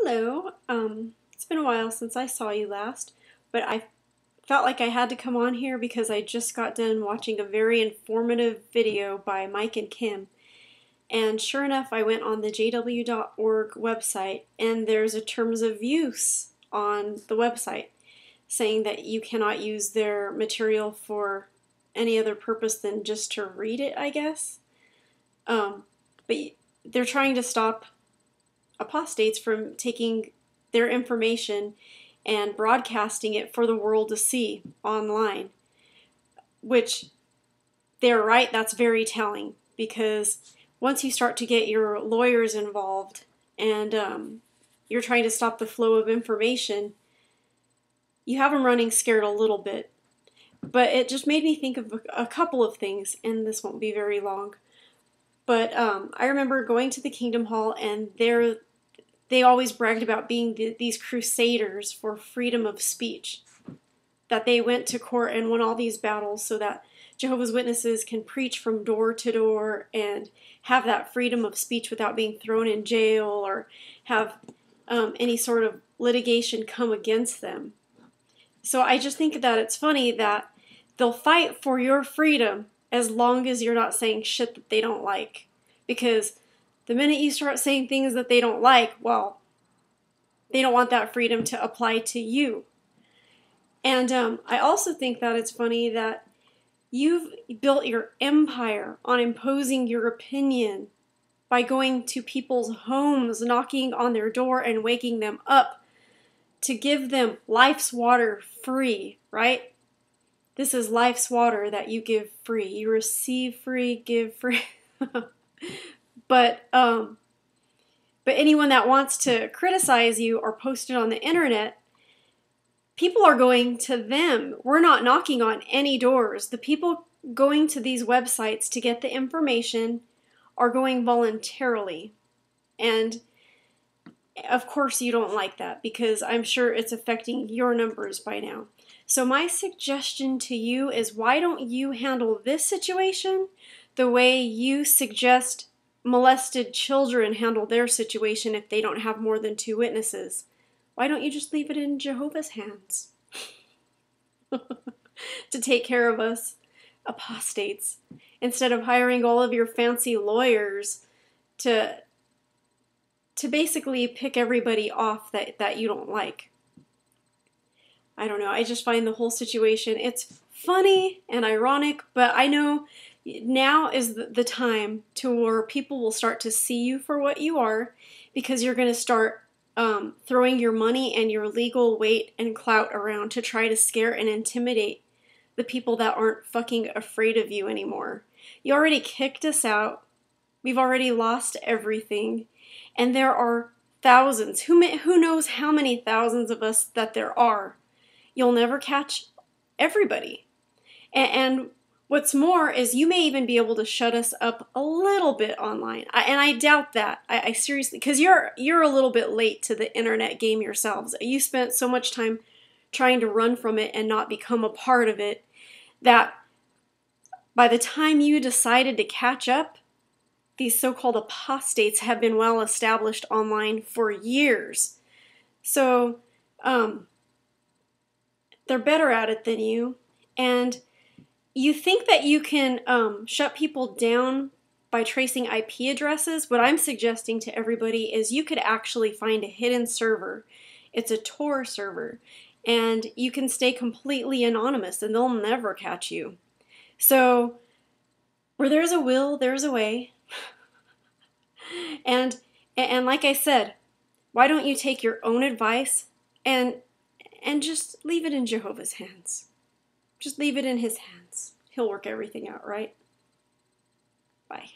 Hello. It's been a while since I saw you last, but I felt like I had to come on here because I just got done watching a very informative video by Mike and Kim. And sure enough, I went on the jw.org website, and there's a terms of use on the website saying that you cannot use their material for any other purpose than just to read it, I guess. But they're trying to stop apostates from taking their information and broadcasting it for the world to see online, which they're right, that's very telling, because once you start to get your lawyers involved and you're trying to stop the flow of information, you have them running scared a little bit. But it just made me think of a couple of things, and this won't be very long. But I remember going to the Kingdom Hall, and they always bragged about being these crusaders for freedom of speech, that they went to court and won all these battles so that Jehovah's Witnesses can preach from door to door and have that freedom of speech without being thrown in jail or have any sort of litigation come against them. So I just think that it's funny that they'll fight for your freedom as long as you're not saying shit that they don't like. Because the minute you start saying things that they don't like, well, they don't want that freedom to apply to you. And I also think that it's funny that you've built your empire on imposing your opinion by going to people's homes, knocking on their door and waking them up to give them life's water free, right? This is life's water that you give free. You receive free, give free. But anyone that wants to criticize you or post it on the internet, people are going to them. We're not knocking on any doors. The people going to these websites to get the information are going voluntarily. And of course you don't like that, because I'm sure it's affecting your numbers by now. So my suggestion to you is, why don't you handle this situation the way you suggest molested children handle their situation if they don't have more than 2 witnesses? Why don't you just leave it in Jehovah's hands to take care of us apostates, instead of hiring all of your fancy lawyers to basically pick everybody off that you don't like? I don't know. I just find the whole situation, it's funny and ironic, but I know now is the time to where people will start to see you for what you are, because you're going to start throwing your money and your legal weight and clout around to try to scare and intimidate the people that aren't fucking afraid of you anymore. You already kicked us out. We've already lost everything. And there are thousands, who knows how many thousands of us that there are. You'll never catch everybody. And what's more is, you may even be able to shut us up a little bit online. And I doubt that. I seriously, because you're a little bit late to the internet game yourselves. You spent so much time trying to run from it and not become a part of it, that by the time you decided to catch up, these so-called apostates have been well established online for years. So they're better at it than you. And you think that you can shut people down by tracing IP addresses? What I'm suggesting to everybody is, you could actually find a hidden server. It's a Tor server. And you can stay completely anonymous and they'll never catch you. So where there's a will, there's a way. And like I said, why don't you take your own advice and just leave it in Jehovah's hands? Just leave it in his hands. He'll work everything out, right? Bye.